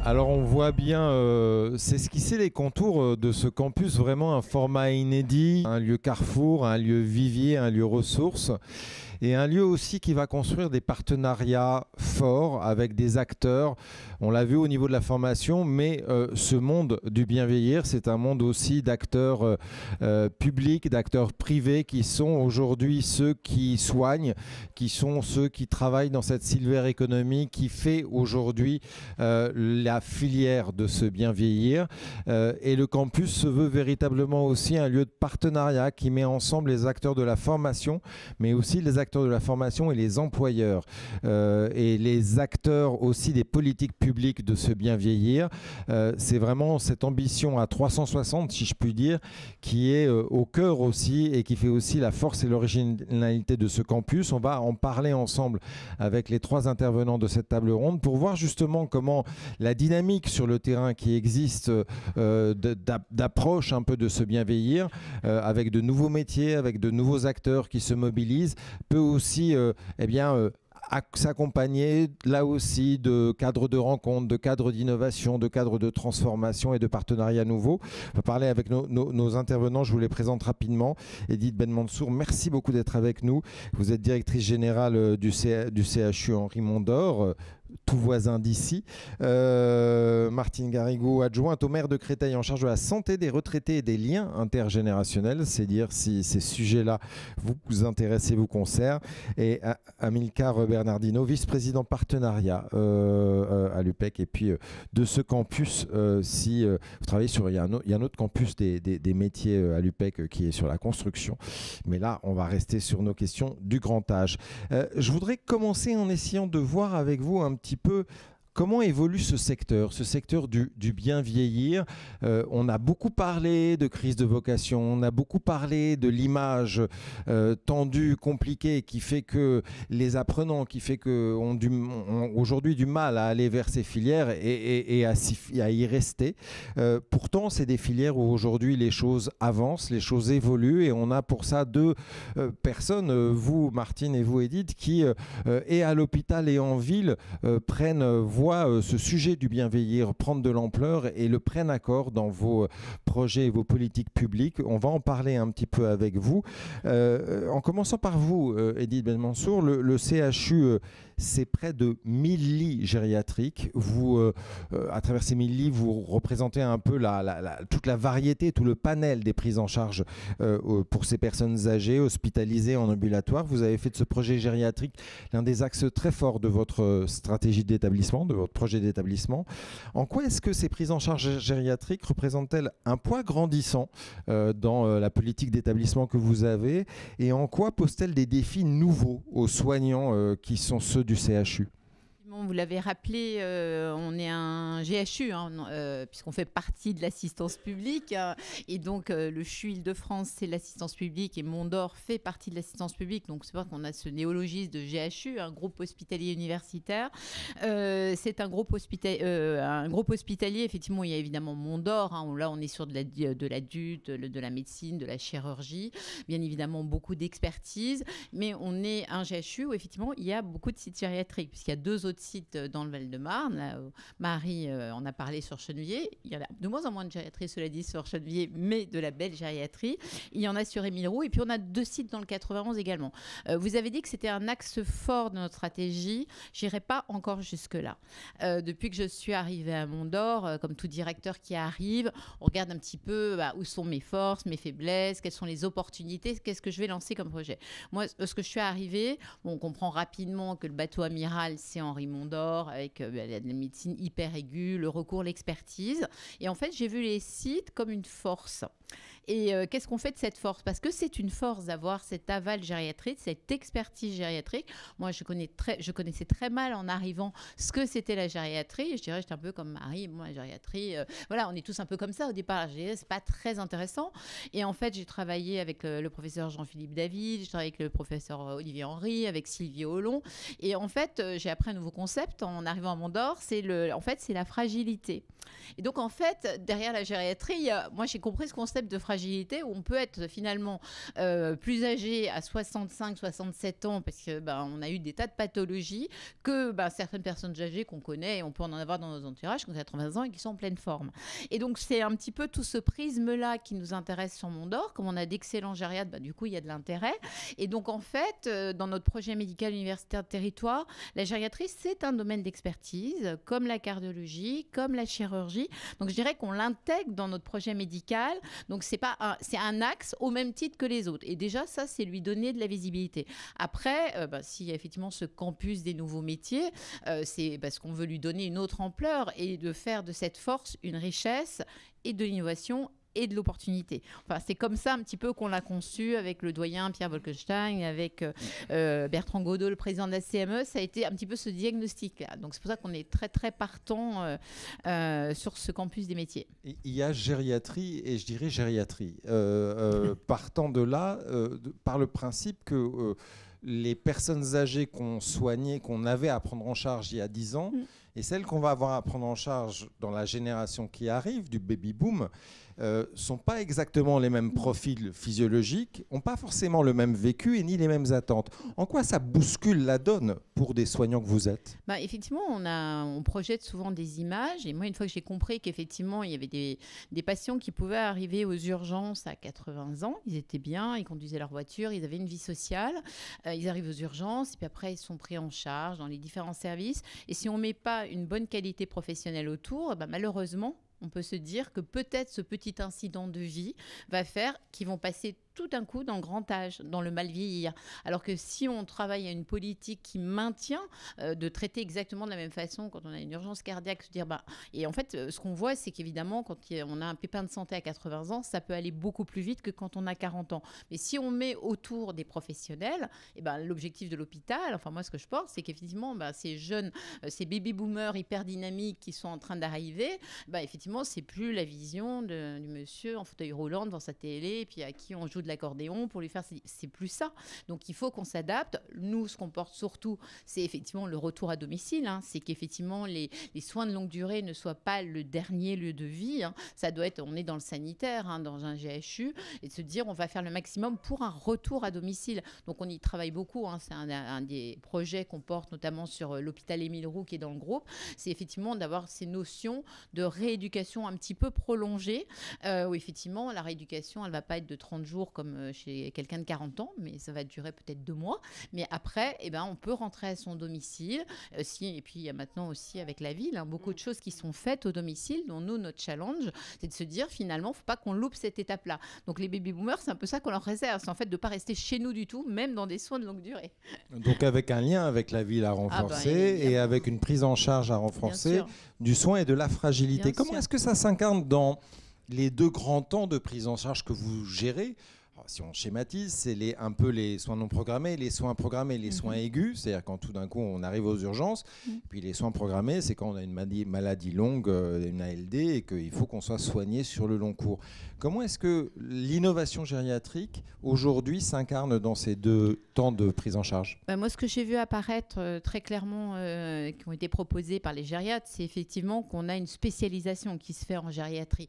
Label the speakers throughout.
Speaker 1: Alors on voit bien s'esquisser les contours de ce campus, vraiment un format inédit, un lieu carrefour, un lieu vivier, un lieu ressource et un lieu aussi qui va construire des partenariats forts avec des acteurs. On l'a vu au niveau de la formation, mais ce monde du bien vieillir, c'est un monde aussi d'acteurs publics, d'acteurs privés qui sont aujourd'hui ceux qui soignent, qui sont ceux qui travaillent dans cette silver economy qui fait aujourd'hui la filière de ce bien vieillir. Et le campus se veut véritablement aussi un lieu de partenariat qui met ensemble les acteurs de la formation, mais aussi les acteurs de la formation et les employeurs et les acteurs aussi des politiques publiques de ce bien vieillir. C'est vraiment cette ambition à 360, si je puis dire, qui est au cœur aussi et qui fait aussi la force et l'originalité de ce campus. On va en parler ensemble avec les trois intervenants de cette table ronde pour voir justement comment la dynamique sur le terrain qui existe d'approche un peu de ce bien vieillir avec de nouveaux métiers, avec de nouveaux acteurs qui se mobilisent, peut aussi s'accompagner là aussi de cadres de rencontres, de cadres d'innovation, de cadres de transformation et de partenariats nouveaux. On va parler avec nos intervenants, je vous les présente rapidement. Edith Benmansour, merci beaucoup d'être avec nous. Vous êtes directrice générale du CHU Henri Mondor, tout voisin d'ici. Martine Garrigou, adjointe au maire de Créteil en charge de la santé des retraités et des liens intergénérationnels, c'est dire si ces sujets-là vous intéressent et vous concernent. Et Amilcar Bernardino, vice-président partenariat à l'UPEC. Et puis de ce campus, si vous travaillez sur, il y a un autre campus des métiers à l'UPEC qui est sur la construction. Mais là, on va rester sur nos questions du grand âge. Je voudrais commencer en essayant de voir avec vous un petit peu comment évolue ce secteur du bien vieillir. On a beaucoup parlé de crise de vocation, on a beaucoup parlé de l'image tendue, compliquée, qui fait que les apprenants, qui fait qu'on ont aujourd'hui du mal à aller vers ces filières et à y rester. Pourtant, c'est des filières où aujourd'hui les choses avancent, les choses évoluent et on a pour ça deux personnes, vous Martine et vous Edith, qui et à l'hôpital et en ville prennent voix ce sujet du bien vieillir prendre de l'ampleur et le prennent à corps dans vos projets et vos politiques publiques. On va en parler un petit peu avec vous. En commençant par vous, Edith Benmansour, le CHU, c'est près de 1000 lits gériatriques. Vous, à travers ces 1000 lits, vous représentez un peu toute la variété, tout le panel des prises en charge pour ces personnes âgées, hospitalisées en ambulatoire. Vous avez fait de ce projet gériatrique l'un des axes très forts de votre stratégie d'établissement, de votre projet d'établissement. En quoi est-ce que ces prises en charge gériatriques représentent-elles un poids grandissant dans la politique d'établissement que vous avez et en quoi posent-elles des défis nouveaux aux soignants qui sont ceux du CHU?
Speaker 2: Vous l'avez rappelé, on est un GHU, puisqu'on fait partie de l'assistance publique. Et donc, le CHU Île-de-France, c'est l'assistance publique et Mondor fait partie de l'assistance publique. Donc, c'est vrai qu'on a ce néologisme de GHU, un groupe hospitalier universitaire. C'est un groupe hospitalier, effectivement, il y a évidemment Mondor. Là, on est sur de l'adulte, de la médecine, de la chirurgie. Bien évidemment, beaucoup d'expertise. Mais on est un GHU où, effectivement, il y a beaucoup de sites gériatriques, puisqu'il y a deux autres sites dans le Val-de-Marne. Là, Marie en a parlé sur Chenevier. Il y en a de moins en moins de gériatrie, cela dit, sur Chenevier, mais de la belle gériatrie. Il y en a sur Émile-Roux. Et puis, on a deux sites dans le 91 également. Vous avez dit que c'était un axe fort de notre stratégie. Je n'irai pas encore jusque-là. Depuis que je suis arrivée à Mondor, comme tout directeur qui arrive, on regarde un petit peu où sont mes forces, mes faiblesses, quelles sont les opportunités, qu'est-ce que je vais lancer comme projet. Moi, ce que je suis arrivée, on comprend rapidement que le bateau amiral, c'est Henri Mondor, avec la médecine hyper aiguë, le recours, l'expertise. Et en fait, j'ai vu les sites comme une force. Et qu'est-ce qu'on fait de cette force? Parce que c'est une force d'avoir cet aval gériatrique, cette expertise gériatrique. Moi, je connaissais très mal en arrivant ce que c'était la gériatrie. Je dirais, j'étais un peu comme Marie. Moi, la gériatrie, voilà, on est tous un peu comme ça au départ. Je dirais, c'est pas très intéressant. Et en fait, j'ai travaillé avec le professeur Jean-Philippe David, j'ai travaillé avec le professeur Olivier Henry, avec Sylvie Hollon. Et en fait, j'ai appris un nouveau concept en arrivant à Mondor, c'est la fragilité. Et donc, en fait, derrière la gériatrie, moi, j'ai compris ce concept de fragilité. fragilité où on peut être finalement plus âgé à 65, 67 ans parce que on a eu des tas de pathologies que certaines personnes âgées qu'on connaît, et on peut en avoir dans nos entourages qui ont 80 ans et qui sont en pleine forme. Et donc c'est un petit peu tout ce prisme-là qui nous intéresse sur Mondor. Comme on a d'excellents gériatres, du coup il y a de l'intérêt. Et donc en fait, dans notre projet médical universitaire de territoire, la gériatrie c'est un domaine d'expertise, comme la cardiologie, comme la chirurgie. Donc je dirais qu'on l'intègre dans notre projet médical. Donc c'est un axe au même titre que les autres. Et déjà ça, c'est lui donner de la visibilité. Après, s'il y a effectivement ce campus des nouveaux métiers, c'est parce qu'on veut lui donner une autre ampleur et de faire de cette force une richesse et de l'innovation et de l'opportunité. Enfin, c'est comme ça un petit peu qu'on l'a conçu avec le doyen Pierre Wolkenstein, avec Bertrand Godot, le président de la CME. Ça a été un petit peu ce diagnostic-là. Donc, c'est pour ça qu'on est très, très partant sur ce campus des métiers.
Speaker 1: Il y a gériatrie et je dirais gériatrie. Partant de là, par le principe que les personnes âgées qu'on soignait, qu'on avait à prendre en charge il y a 10 ans, et celles qu'on va avoir à prendre en charge dans la génération qui arrive, du baby-boom, sont pas exactement les mêmes profils physiologiques, n'ont pas forcément le même vécu et ni les mêmes attentes. En quoi ça bouscule la donne pour des soignants que vous êtes ?
Speaker 2: Effectivement, on projette souvent des images. Et moi, une fois que j'ai compris qu'effectivement, il y avait des patients qui pouvaient arriver aux urgences à 80 ans, ils étaient bien, ils conduisaient leur voiture, ils avaient une vie sociale, ils arrivent aux urgences et puis après, ils sont pris en charge dans les différents services. Et si on ne met pas une bonne qualité professionnelle autour, malheureusement, on peut se dire que peut-être ce petit incident de vie va faire qu'ils vont passer tout d'un coup dans le grand âge, dans le mal vieillir. Alors que si on travaille à une politique qui maintient de traiter exactement de la même façon quand on a une urgence cardiaque, se dire et en fait, ce qu'on voit, c'est qu'évidemment, quand on a un pépin de santé à 80 ans, ça peut aller beaucoup plus vite que quand on a 40 ans. Mais si on met autour des professionnels, l'objectif de l'hôpital, enfin moi ce que je pense, c'est qu'effectivement, ces jeunes, ces baby-boomers hyper dynamiques qui sont en train d'arriver, effectivement, c'est plus la vision du monsieur en fauteuil roulant devant sa télé, et puis à qui on joue de l'accordéon pour lui faire... C'est plus ça. Donc, il faut qu'on s'adapte. Nous, ce qu'on porte surtout, c'est effectivement le retour à domicile. C'est qu'effectivement, les soins de longue durée ne soient pas le dernier lieu de vie. Ça doit être... On est dans le sanitaire, dans un GHU, et de se dire, on va faire le maximum pour un retour à domicile. Donc, on y travaille beaucoup. C'est un des projets qu'on porte, notamment sur l'hôpital Émile Roux, qui est dans le groupe. C'est effectivement d'avoir ces notions de rééducation un petit peu prolongée, où effectivement, la rééducation, elle ne va pas être de 30 jours comme chez quelqu'un de 40 ans, mais ça va durer peut-être 2 mois. Mais après, on peut rentrer à son domicile. Et puis, il y a maintenant aussi avec la ville, beaucoup de choses qui sont faites au domicile, dont nous, notre challenge, c'est de se dire finalement, il ne faut pas qu'on loupe cette étape-là. Donc, les baby-boomers, c'est un peu ça qu'on leur réserve. C'est en fait de ne pas rester chez nous du tout, même dans des soins de longue durée.
Speaker 1: Donc, avec un lien avec la ville à renforcer et avec une prise en charge à renforcer du soin et de la fragilité. Comment est-ce que ça s'incarne dans les 2 grands temps de prise en charge que vous gérez ? Alors, si on schématise, c'est un peu les soins non programmés, les soins programmés, les soins aigus, c'est-à-dire quand tout d'un coup on arrive aux urgences. Puis les soins programmés, c'est quand on a une maladie longue, une ALD, et qu'il faut qu'on soit soigné sur le long cours. Comment est-ce que l'innovation gériatrique aujourd'hui s'incarne dans ces 2 temps de prise en charge ?
Speaker 2: Moi, ce que j'ai vu apparaître très clairement, qui ont été proposés par les gériatres, c'est effectivement qu'on a une spécialisation qui se fait en gériatrie.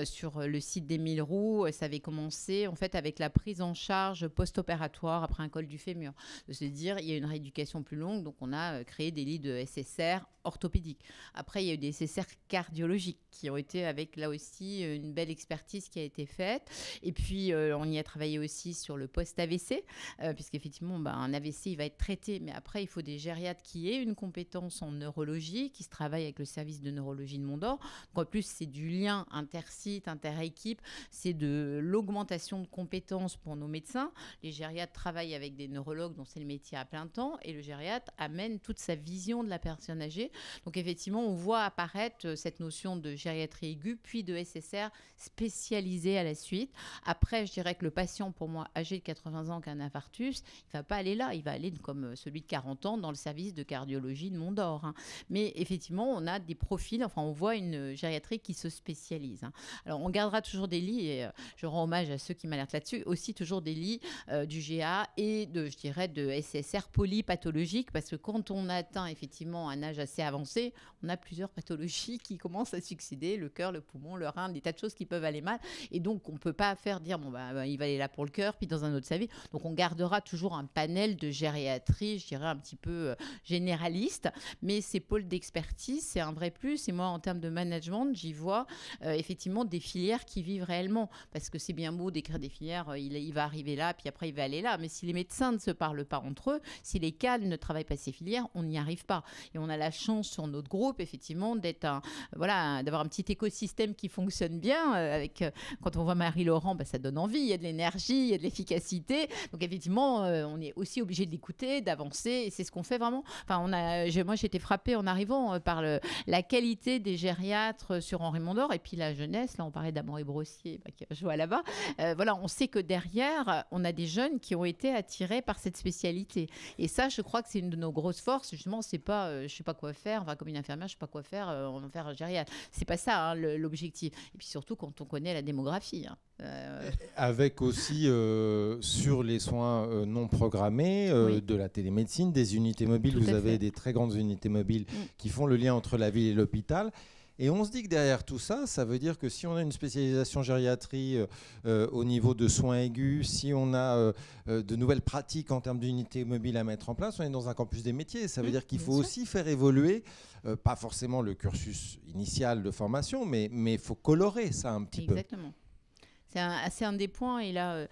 Speaker 2: Sur le site d'Émile Roux, ça avait commencé en fait avec la prise en charge post-opératoire après un col du fémur. De se dire, il y a une rééducation plus longue, donc on a créé des lits de SSR orthopédiques. Après, il y a eu des SSR cardiologiques qui ont été avec, là aussi, une belle expertise qui a été faite. Et puis, on y a travaillé aussi sur le post-AVC, puisqu'effectivement, un AVC, il va être traité, mais après, il faut des gériatres qui aient une compétence en neurologie, qui se travaillent avec le service de neurologie de Mondor. Donc, en plus, c'est du lien inter-site, inter-équipe, c'est de l'augmentation de compétences pour nos médecins. Les gériatres travaillent avec des neurologues dont c'est le métier à plein temps, et le gériatre amène toute sa vision de la personne âgée. Donc effectivement, on voit apparaître cette notion de gériatrie aiguë, puis de SSR spécialisé à la suite. Après, je dirais que le patient, pour moi, âgé de 80 ans qui a un infarctus, il ne va pas aller là, il va aller comme celui de 40 ans dans le service de cardiologie de Mondor. Mais effectivement, on a des profils, on voit une gériatrie qui se spécialise. Alors, on gardera toujours des lits, et je rends hommage à ceux qui, alerte là-dessus, aussi toujours des lits du GA et je dirais, de SSR polypathologiques, parce que quand on atteint effectivement un âge assez avancé, on a plusieurs pathologies qui commencent à succéder, le cœur, le poumon, le rein, des tas de choses qui peuvent aller mal. Et donc, on ne peut pas dire, il va aller là pour le cœur, puis dans un autre sa vie. Donc, on gardera toujours un panel de gériatrie, je dirais, un petit peu généraliste. Mais ces pôles d'expertise, c'est un vrai plus. Et moi, en termes de management, j'y vois effectivement des filières qui vivent réellement. Parce que c'est bien beau d'écrire des filières, il va arriver là, puis après, il va aller là. Mais si les médecins ne se parlent pas entre eux, si les cadres ne travaillent pas ces filières, on n'y arrive pas. Et on a la chance sur notre groupe, effectivement, d'avoir un petit écosystème qui fonctionne bien. Quand on voit Marie-Laurent, ça donne envie. Il y a de l'énergie, il y a de l'efficacité. Donc, effectivement, on est aussi obligé de l'écouter, d'avancer. Et c'est ce qu'on fait vraiment. Moi, j'ai été frappée en arrivant par la qualité des gériatres sur Henri Mondor. Et puis la jeunesse, là, on parlait d'Amaury Brossier qui joue là-bas. On sait que derrière, on a des jeunes qui ont été attirés par cette spécialité. Et ça, je crois que c'est une de nos grosses forces. Justement, c'est pas, je sais pas quoi faire. Comme une infirmière, je sais pas quoi faire. On va faire un gériatre. C'est pas ça l'objectif. Et puis surtout quand on connaît la démographie.
Speaker 1: Avec aussi sur les soins non programmés, de la télémédecine, des unités mobiles. Vous avez des très grandes unités mobiles qui font le lien entre la ville et l'hôpital. Et on se dit que derrière tout ça, ça veut dire que si on a une spécialisation gériatrie au niveau de soins aigus, si on a de nouvelles pratiques en termes d'unités mobiles à mettre en place, on est dans un campus des métiers. Ça veut dire qu'il faut aussi faire évoluer, pas forcément le cursus initial de formation, mais il faut colorer ça un petit peu.
Speaker 2: Exactement. C'est un des points. Et là,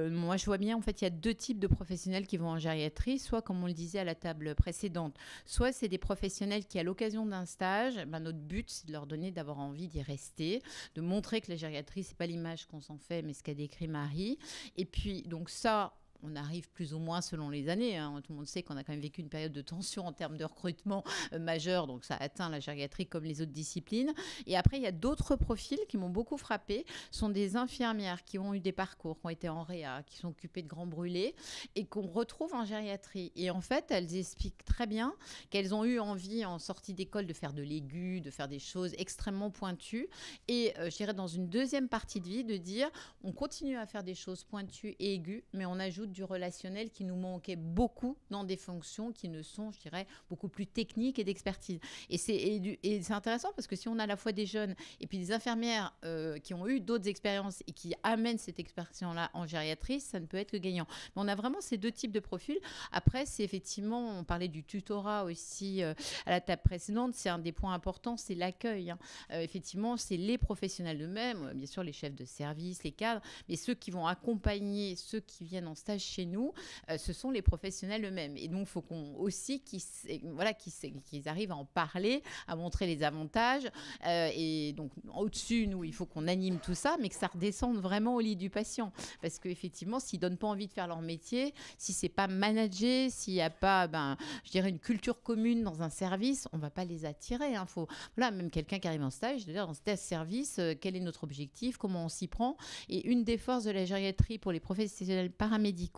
Speaker 2: moi, je vois bien, en fait, il y a deux types de professionnels qui vont en gériatrie. Soit, comme on le disait à la table précédente, soit c'est des professionnels qui, à l'occasion d'un stage, notre but, c'est de leur donner d'avoir envie d'y rester, de montrer que la gériatrie, c'est pas l'image qu'on s'en fait, mais ce qu'a décrit Marie. Et puis, donc ça... On arrive plus ou moins selon les années. Tout le monde sait qu'on a quand même vécu une période de tension en termes de recrutement majeur. Donc, ça atteint la gériatrie comme les autres disciplines. Et après, il y a d'autres profils qui m'ont beaucoup frappée. Ce sont des infirmières qui ont eu des parcours, qui ont été en réa, qui sont occupées de grands brûlés et qu'on retrouve en gériatrie. Et en fait, elles expliquent très bien qu'elles ont eu envie, en sortie d'école, de faire de l'aigu, de faire des choses extrêmement pointues. Et je dirais, dans une deuxième partie de vie, de dire, on continue à faire des choses pointues et aiguës, mais on ajoute du relationnel qui nous manquait beaucoup dans des fonctions qui ne sont, je dirais, beaucoup plus techniques et d'expertise. Et c'est intéressant parce que si on a à la fois des jeunes et puis des infirmières qui ont eu d'autres expériences et qui amènent cette expérience-là en gériatrie, ça ne peut être que gagnant. Mais on a vraiment ces deux types de profils. Après, c'est effectivement, on parlait du tutorat aussi à la table précédente, c'est un des points importants, c'est l'accueil. Effectivement, c'est les professionnels eux-mêmes, bien sûr les chefs de service, les cadres, mais ceux qui vont accompagner ceux qui viennent en stage chez nous, ce sont les professionnels eux-mêmes. Et donc, il faut qu'ils arrivent à en parler, à montrer les avantages. Et donc, au-dessus, nous, il faut qu'on anime tout ça, mais que ça redescende vraiment au lit du patient. Parce qu'effectivement, s'ils ne donnent pas envie de faire leur métier, si ce n'est pas managé, s'il n'y a pas, je dirais, une culture commune dans un service, on ne va pas les attirer. Faut, même quelqu'un qui arrive en stage, c'est-à-dire dans ce service, quel est notre objectif, comment on s'y prend. Et une des forces de la gériatrie pour les professionnels paramédicaux,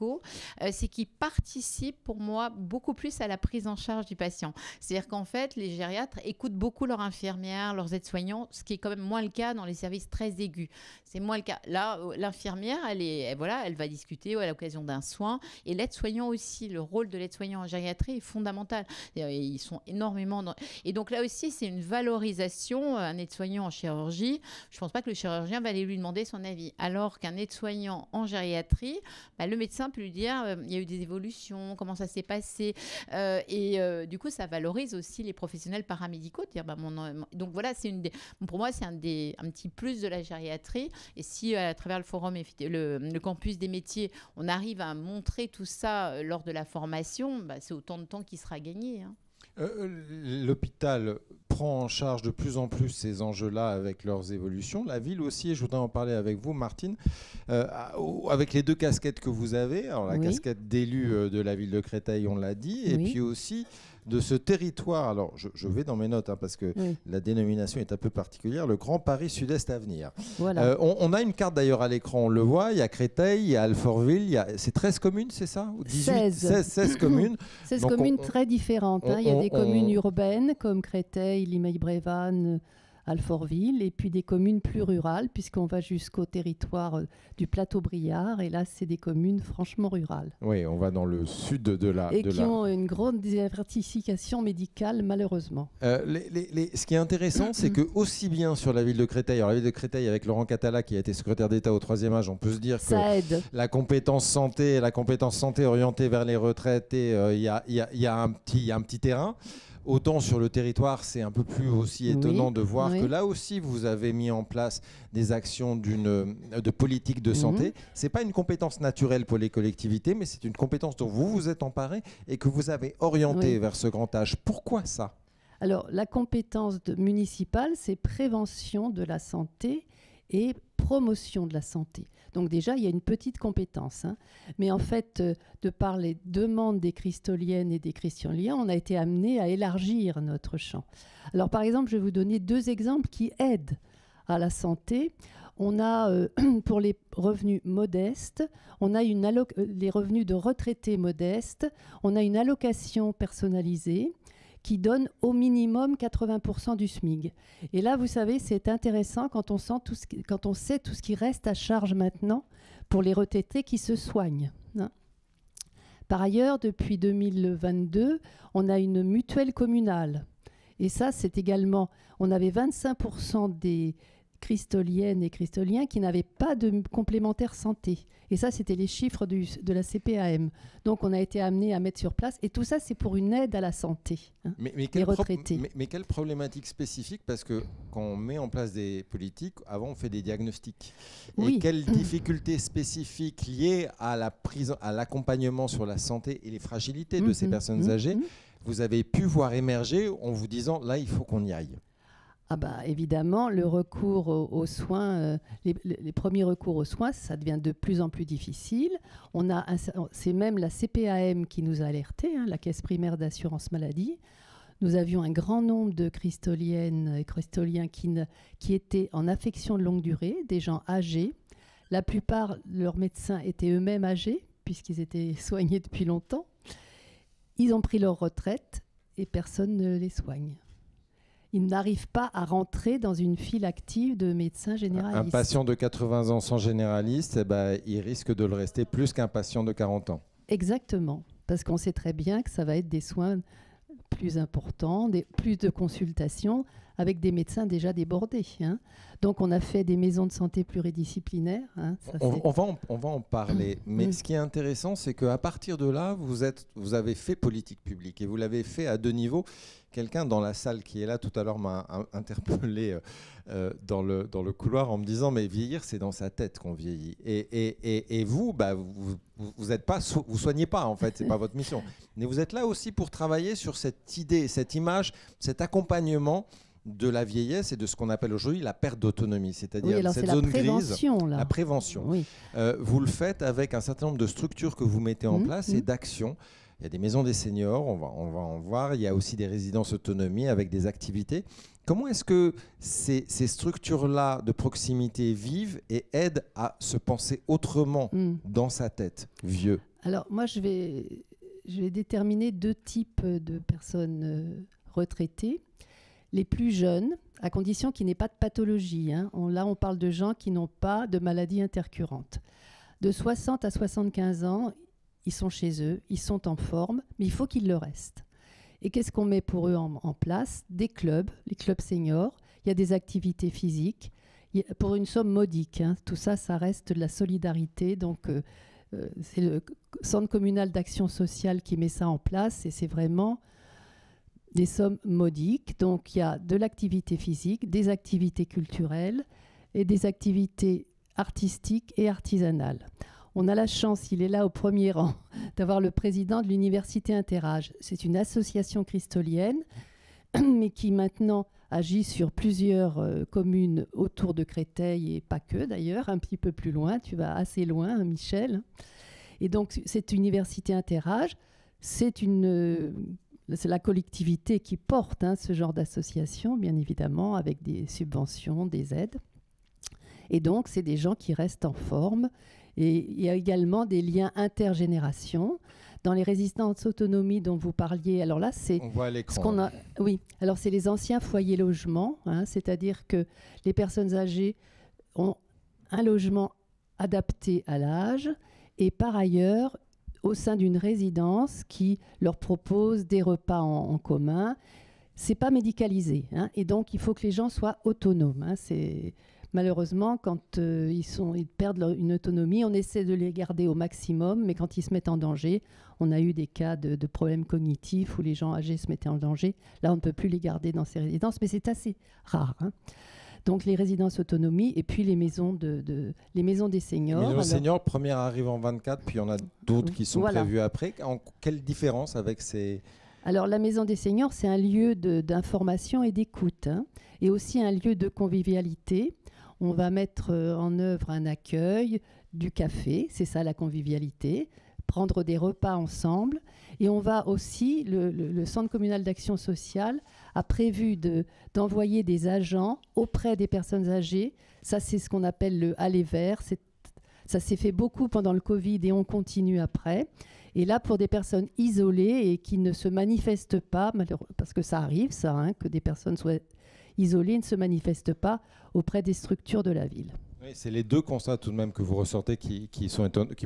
Speaker 2: c'est qu'ils participent pour moi beaucoup plus à la prise en charge du patient. C'est-à-dire qu'en fait, les gériatres écoutent beaucoup leurs infirmières, leurs aides-soignants, ce qui est quand même moins le cas dans les services très aigus. C'est moins le cas. Là, l'infirmière, elle va discuter à l'occasion d'un soin. Et l'aide-soignant aussi, le rôle de l'aide-soignant en gériatrie est fondamental. Ils sont énormément... Et donc là aussi, c'est une valorisation. Un aide-soignant en chirurgie, je ne pense pas que le chirurgien va aller lui demander son avis. Alors qu'un aide-soignant en gériatrie, le médecin peut lui dire il y a eu des évolutions, comment ça s'est passé. Du coup, ça valorise aussi les professionnels paramédicaux. Dire, donc voilà, pour moi, c'est un petit plus de la gériatrie. Et si à travers le forum, le campus des métiers, on arrive à montrer tout ça lors de la formation, c'est autant de temps qui sera gagné.
Speaker 1: L'hôpital prend en charge de plus en plus ces enjeux-là avec leurs évolutions. La ville aussi, et je voudrais en parler avec vous, Martine, avec les deux casquettes que vous avez. Alors, la casquette d'élu de la ville de Créteil, on l'a dit, et puis aussi de ce territoire. Alors, je vais dans mes notes parce que la dénomination est un peu particulière. Le Grand Paris Sud-Est à venir. Voilà. On a une carte d'ailleurs à l'écran, on le voit. Il y a Créteil, il y a Alfortville. C'est 13 communes, c'est ça? Ou 16 communes.
Speaker 3: 16 communes très différentes. Il y a des communes urbaines comme Créteil, Limeil-Brévannes, Alfortville, et puis des communes plus rurales, puisqu'on va jusqu'au territoire du plateau Briard, et là, c'est des communes franchement rurales.
Speaker 1: Oui, on va dans le sud de la...
Speaker 3: Et qui ont une grande désertification médicale, malheureusement.
Speaker 1: Ce qui est intéressant, c'est que aussi bien sur la ville de Créteil, alors la ville de Créteil avec Laurent Catala, qui a été secrétaire d'État au 3e âge, on peut se dire que
Speaker 3: ça aide.
Speaker 1: La compétence santé orientée vers les retraités, il y a un petit terrain. Autant sur le territoire, c'est un peu plus aussi étonnant de voir que là aussi, vous avez mis en place des actions de politique de santé. Ce n'est pas une compétence naturelle pour les collectivités, mais c'est une compétence dont vous vous êtes emparé et que vous avez orienté vers ce grand âge. Pourquoi ça ?
Speaker 3: Alors, la compétence municipale, c'est prévention de la santé et promotion de la santé. Donc déjà, il y a une petite compétence. Mais en fait, de par les demandes des cristoliennes et des cristoliens, on a été amené à élargir notre champ. Alors par exemple, je vais vous donner 2 exemples qui aident à la santé. On a, pour les revenus modestes, on a les revenus de retraités modestes, on a une allocation personnalisée qui donne au minimum 80% du SMIC. Et là, vous savez, c'est intéressant quand on sait tout ce qui reste à charge maintenant pour les retraités qui se soignent. Par ailleurs, depuis 2022, on a une mutuelle communale. Et ça, c'est également... On avait 25% des cristoliennes et cristoliens qui n'avaient pas de complémentaire santé. Et ça, c'était les chiffres de la CPAM. Donc, on a été amené à mettre sur place. Et tout ça, c'est pour une aide à la santé, des retraités.
Speaker 1: Mais quelle problématique spécifique ? Parce que quand on met en place des politiques, avant, on fait des diagnostics. Et quelles difficultés spécifiques liées à l'accompagnement sur la santé et les fragilités de ces personnes âgées, vous avez pu voir émerger en vous disant, là, il faut qu'on y aille ?
Speaker 3: Ah bah, évidemment, le recours aux soins, les premiers recours aux soins, ça devient de plus en plus difficile. C'est même la CPAM qui nous a alertés, la Caisse primaire d'assurance maladie. Nous avions un grand nombre de cristoliennes et cristoliens qui étaient en affection de longue durée, des gens âgés. La plupart, leurs médecins étaient eux-mêmes âgés, puisqu'ils étaient soignés depuis longtemps. Ils ont pris leur retraite et personne ne les soigne. Ils n'arrivent pas à rentrer dans une file active de médecins généralistes.
Speaker 1: Un patient de 80 ans sans généraliste, il risque de le rester plus qu'un patient de 40 ans.
Speaker 3: Exactement, parce qu'on sait très bien que ça va être des soins plus importants, plus de consultations avec des médecins déjà débordés. Donc on a fait des maisons de santé pluridisciplinaires.
Speaker 1: On va en parler, mais ce qui est intéressant, c'est qu'à partir de là, vous avez fait politique publique et vous l'avez fait à 2 niveaux. Quelqu'un dans la salle qui est là tout à l'heure m'a interpellé dans le couloir en me disant mais vieillir c'est dans sa tête qu'on vieillit et vous vous soignez pas en fait, c'est pas votre mission, mais vous êtes là aussi pour travailler sur cette idée, cette image, cet accompagnement de la vieillesse et de ce qu'on appelle aujourd'hui la perte d'autonomie, c'est-à-dire cette zone grise, la prévention. Oui. Vous le faites avec un certain nombre de structures que vous mettez en place et d'actions. Il y a des maisons des seniors, on va en voir. Il y a aussi des résidences autonomie avec des activités. Comment est-ce que ces structures-là de proximité vivent et aident à se penser autrement dans sa tête, vieux ? Alors, moi, je vais
Speaker 3: déterminer 2 types de personnes retraitées. Les plus jeunes, à condition qu'il n'y ait pas de pathologie. Là, on parle de gens qui n'ont pas de maladie intercurrente. De 60 à 75 ans, ils sont chez eux, ils sont en forme, mais il faut qu'ils le restent. Et qu'est-ce qu'on met pour eux en place ? Des clubs, les clubs seniors, il y a des activités physiques, pour une somme modique. Tout ça, ça reste de la solidarité. Donc, c'est le Centre communal d'action sociale qui met ça en place et c'est vraiment des sommes modiques. Donc, il y a de l'activité physique, des activités culturelles et des activités artistiques et artisanales. On a la chance, il est là au premier rang, d'avoir le président de l'Université Interage. C'est une association cristolienne, mais qui maintenant agit sur plusieurs communes autour de Créteil, et pas que d'ailleurs, un petit peu plus loin. Tu vas assez loin, Michel. Et donc, cette Université Interage, c'est la collectivité qui porte ce genre d'association, bien évidemment, avec des subventions, des aides. Et donc, c'est des gens qui restent en forme. Et il y a également des liens intergénérations. Dans les résidences autonomie dont vous parliez, alors là, c'est
Speaker 1: On voit à
Speaker 3: ce
Speaker 1: l'écran.
Speaker 3: qu'on a. Oui, alors c'est les anciens foyers logements, hein, c'est-à-dire que les personnes âgées ont un logement adapté à l'âge et par ailleurs au sein d'une résidence qui leur propose des repas en commun. C'est pas médicalisé, hein, et donc il faut que les gens soient autonomes. Hein, c'est malheureusement quand ils perdent une autonomie, on essaie de les garder au maximum, mais quand ils se mettent en danger, on a eu des cas de problèmes cognitifs où les gens âgés se mettaient en danger. Là, on ne peut plus les garder dans ces résidences, mais c'est assez rare. Hein. Donc les résidences autonomie et puis les maisons des seniors.
Speaker 1: Les maisons des seniors, première arrive en 24, puis il y en a d'autres qui sont prévues après. Quelle différence avec ces...
Speaker 3: Alors la maison des seniors, c'est un lieu d'information et d'écoute, hein, et aussi un lieu de convivialité. On va mettre en œuvre un accueil, du café, c'est ça la convivialité, prendre des repas ensemble. Et on va aussi, le Centre communal d'action sociale a prévu d'envoyer des agents auprès des personnes âgées. Ça, c'est ce qu'on appelle le aller vers. Ça s'est fait beaucoup pendant le Covid et on continue après. Et là, pour des personnes isolées et qui ne se manifestent pas, parce que ça arrive, ça, hein, que des personnes soient isolées et ne se manifestent pas auprès des structures de la ville.
Speaker 1: Oui, c'est les deux constats tout de même que vous ressortez qui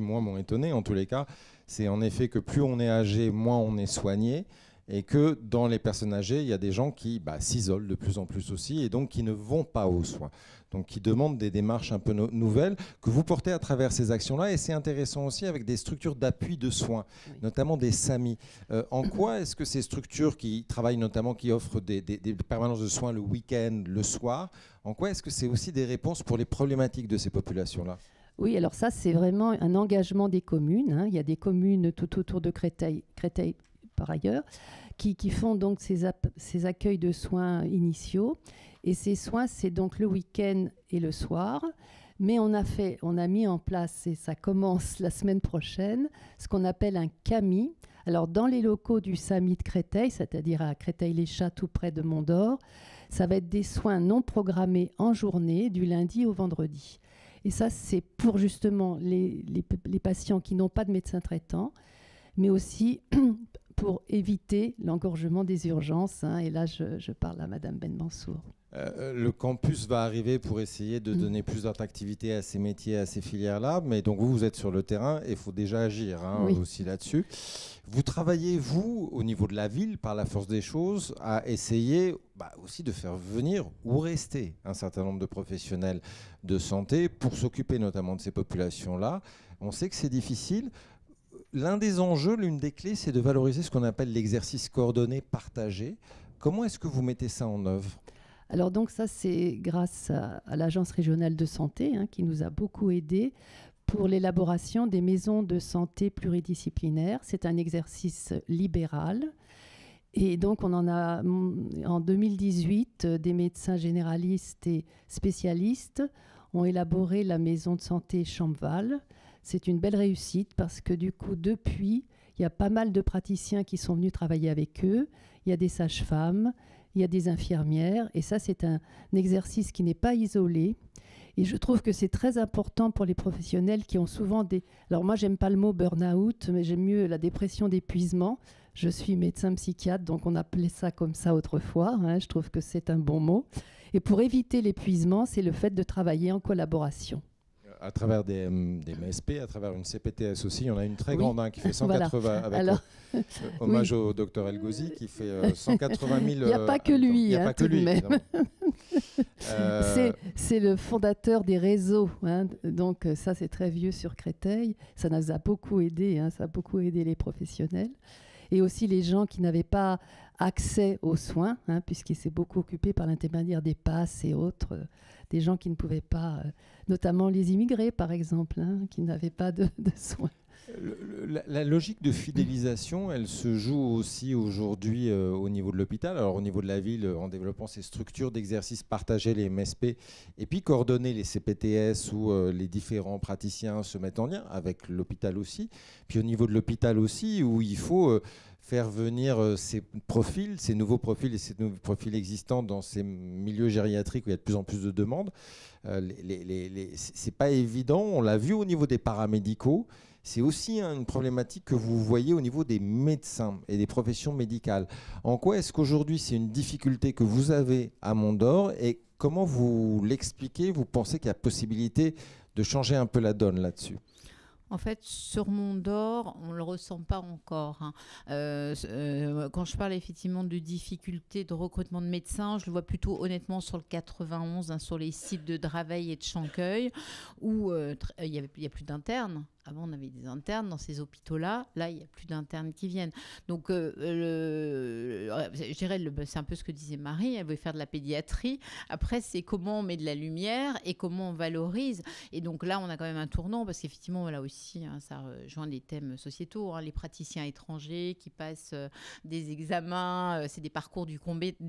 Speaker 1: moi, m'ont étonné en tous les cas. C'est en effet que plus on est âgé, moins on est soigné. Et que dans les personnes âgées, il y a des gens qui s'isolent de plus en plus aussi et donc qui ne vont pas aux soins. Donc qui demandent des démarches un peu nouvelles que vous portez à travers ces actions-là. Et c'est intéressant aussi avec des structures d'appui de soins, notamment des SAMI. En quoi est-ce que ces structures qui travaillent notamment, qui offrent des permanences de soins le week-end, le soir, en quoi est-ce que c'est aussi des réponses pour les problématiques de ces populations-là ?
Speaker 3: Oui, alors ça, c'est vraiment un engagement des communes. Hein. Il y a des communes tout autour de Créteil par ailleurs, qui font donc ces accueils de soins initiaux. Et ces soins, c'est donc le week-end et le soir. Mais on a mis en place, et ça commence la semaine prochaine, ce qu'on appelle un CAMI. Alors, dans les locaux du SAMI de Créteil, c'est-à-dire à Créteil-les-Chats, tout près de Mont-d'Or, ça va être des soins non programmés en journée, du lundi au vendredi. Et ça, c'est pour justement les patients qui n'ont pas de médecin traitant, mais aussi pour éviter l'engorgement des urgences. Hein, et là, je parle à Madame Ben Mansour.
Speaker 1: Le campus va arriver pour essayer de donner plus d'attractivité à ces métiers, à ces filières-là. Mais donc vous êtes sur le terrain et il faut déjà agir aussi là-dessus. Vous travaillez, vous, au niveau de la ville, par la force des choses, à essayer aussi de faire venir ou rester un certain nombre de professionnels de santé pour s'occuper notamment de ces populations-là. On sait que c'est difficile. L'un des enjeux, l'une des clés, c'est de valoriser ce qu'on appelle l'exercice coordonné partagé. Comment est-ce que vous mettez ça en œuvre ?
Speaker 3: Alors donc ça, c'est grâce à l'Agence régionale de santé qui nous a beaucoup aidés pour l'élaboration des maisons de santé pluridisciplinaires. C'est un exercice libéral. Et donc on en a, en 2018, des médecins généralistes et spécialistes ont élaboré la maison de santé Champval. C'est une belle réussite parce que du coup, depuis, il y a pas mal de praticiens qui sont venus travailler avec eux. Il y a des sages-femmes, il y a des infirmières. Et ça, c'est un exercice qui n'est pas isolé. Et je trouve que c'est très important pour les professionnels qui ont souvent des... Alors moi, j'aime pas le mot burn-out, mais j'aime mieux la dépression d'épuisement. Je suis médecin psychiatre, donc on appelait ça comme ça autrefois. Je trouve que c'est un bon mot. Et pour éviter l'épuisement, c'est le fait de travailler en collaboration.
Speaker 1: À travers des MSP, à travers une CPTS aussi, il y en a une très grande qui fait 180
Speaker 3: voilà.
Speaker 1: avec hommage au docteur El Ghazi qui fait 180 000.
Speaker 3: Il n'y a pas que lui.
Speaker 1: Il n'y a pas que lui.
Speaker 3: C'est le fondateur des réseaux. Donc ça, c'est très vieux sur Créteil. Ça nous a beaucoup aidé. Ça a beaucoup aidé les professionnels. Et aussi les gens qui n'avaient pas accès aux soins, puisqu'il s'est beaucoup occupé par l'intermédiaire des passes et autres, des gens qui ne pouvaient pas, notamment les immigrés par exemple, qui n'avaient pas de soins.
Speaker 1: La logique de fidélisation, elle se joue aussi aujourd'hui au niveau de l'hôpital. Alors au niveau de la ville, en développant ces structures d'exercice partagés, les MSP, et puis coordonner les CPTS où les différents praticiens se mettent en lien avec l'hôpital aussi. Puis au niveau de l'hôpital aussi, où il faut faire venir ces profils, ces nouveaux profils et ces nouveaux profils existants dans ces milieux gériatriques où il y a de plus en plus de demandes. C'est pas évident, on l'a vu au niveau des paramédicaux. c'est aussi une problématique que vous voyez au niveau des médecins et des professions médicales. En quoi est-ce qu'aujourd'hui c'est une difficulté que vous avez à Mondor et comment vous l'expliquez? Vous pensez qu'il y a possibilité de changer un peu la donne là-dessus?
Speaker 2: En fait, sur Mondor, on ne le ressent pas encore. Quand je parle effectivement de difficultés de recrutement de médecins, je le vois plutôt honnêtement sur le 91, sur les sites de Draveil et de Chanqueuil, où il n'y a plus d'internes. Avant, on avait des internes dans ces hôpitaux-là. Là, il n'y a plus d'internes qui viennent. Donc, je dirais, c'est un peu ce que disait Marie. Elle veut faire de la pédiatrie. Après, c'est comment on met de la lumière et comment on valorise. Et donc là, on a quand même un tournant parce qu'effectivement, là aussi, ça rejoint des thèmes sociétaux. Les praticiens étrangers qui passent des examens, c'est des parcours du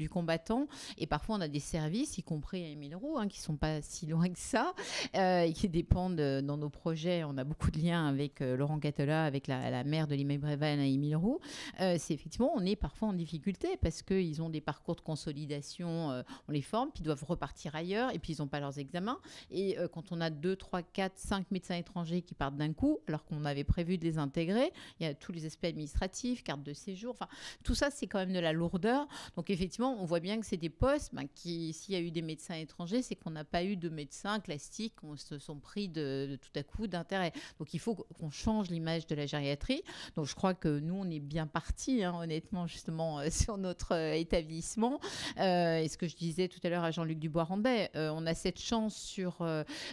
Speaker 2: combattant. Et parfois, on a des services, y compris à Émile-Roux, qui ne sont pas si loin que ça, et qui dépendent dans nos projets. On a beaucoup de liens avec Laurent Cattelat, avec la maire de Limay-Brévannes à Émile-Roux, c'est effectivement, on est parfois en difficulté parce qu'ils ont des parcours de consolidation, on les forme, puis ils doivent repartir ailleurs, et puis ils n'ont pas leurs examens. Et quand on a 2, 3, 4, 5 médecins étrangers qui partent d'un coup, alors qu'on avait prévu de les intégrer, il y a tous les aspects administratifs, carte de séjour, enfin, tout ça, c'est quand même de la lourdeur. Donc effectivement, on voit bien que c'est des postes qui, s'il y a eu des médecins étrangers, c'est qu'on n'a pas eu de médecins classiques qui se sont pris de tout à coup d'intérêt. Donc il faut qu'on change l'image de la gériatrie. Donc je crois que nous, on est bien partis, honnêtement, justement, sur notre établissement. Et ce que je disais tout à l'heure à Jean-Luc Dubois-Rambet, on a cette chance sur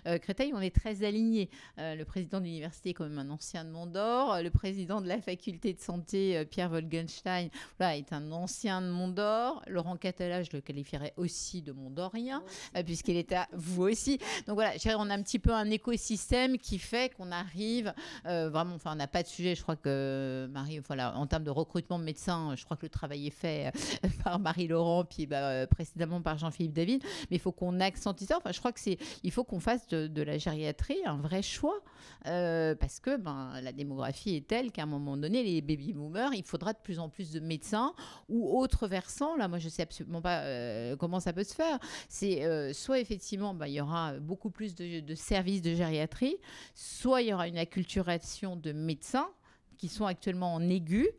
Speaker 2: Créteil, on est très alignés. Le président de l'université est quand même un ancien de Mondor. Le président de la faculté de santé, Pierre Wolgenstein, est un ancien de Mondor. Laurent Cattelat, je le qualifierais aussi de mondorien, puisqu'il est à vous aussi. Donc voilà, on a un petit peu un écosystème qui fait qu'on arrive vraiment, on n'a pas de sujet. Je crois que Marie, en termes de recrutement de médecins, je crois que le travail est fait par Marie-Laurent, puis précédemment par Jean-Philippe David. Mais il faut qu'on accentue ça. Je crois il faut qu'on fasse de la gériatrie un vrai choix parce que la démographie est telle qu'à un moment donné, les baby-boomers, il faudra de plus en plus de médecins ou autres versants. Là, moi, je ne sais absolument pas comment ça peut se faire. C'est soit effectivement, il y aura beaucoup plus de services de gériatrie, soit il y aura une acculturation de médecins qui sont actuellement en aigu,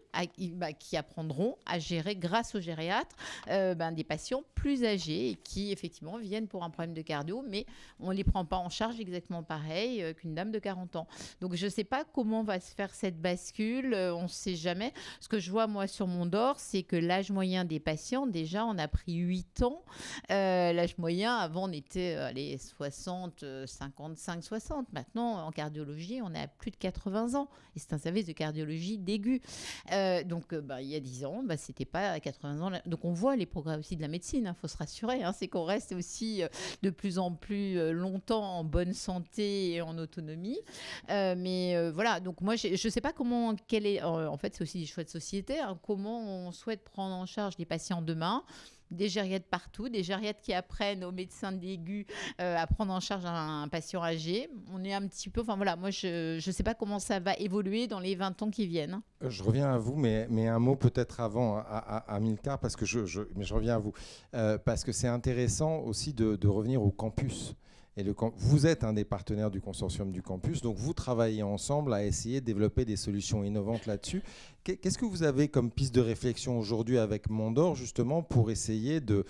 Speaker 2: qui apprendront à gérer, grâce aux gériatres, des patients plus âgés et qui, effectivement, viennent pour un problème de cardio, mais on ne les prend pas en charge exactement pareil qu'une dame de 40 ans. Donc, je ne sais pas comment va se faire cette bascule, on ne sait jamais. Ce que je vois, moi, sur Mondor, c'est que l'âge moyen des patients, déjà, on a pris 8 ans. L'âge moyen, avant, on était 60, 55, 60. Maintenant, en cardiologie, on est à plus de 80 ans. Et c'est un service de cardiologie d'aigu. Donc, il y a 10 ans, c'était pas à 80 ans. Donc, on voit les progrès aussi de la médecine. Faut se rassurer. C'est qu'on reste aussi de plus en plus longtemps en bonne santé et en autonomie. Mais voilà. Donc, moi, je sais pas comment. En fait, c'est aussi des choix de société. Comment on souhaite prendre en charge les patients demain. Des gériatres partout, des gériatres qui apprennent aux médecins d'aigu à prendre en charge un patient âgé. On est un petit peu... moi, je ne sais pas comment ça va évoluer dans les 20 ans qui viennent.
Speaker 1: Je reviens à vous, mais un mot peut-être avant à Milka, parce que mais je reviens à vous. Parce que c'est intéressant aussi de revenir au campus. Et vous êtes un des partenaires du consortium du campus, donc vous travaillez ensemble à essayer de développer des solutions innovantes là-dessus. Qu'est-ce que vous avez comme piste de réflexion aujourd'hui avec Mondor, justement, pour essayer de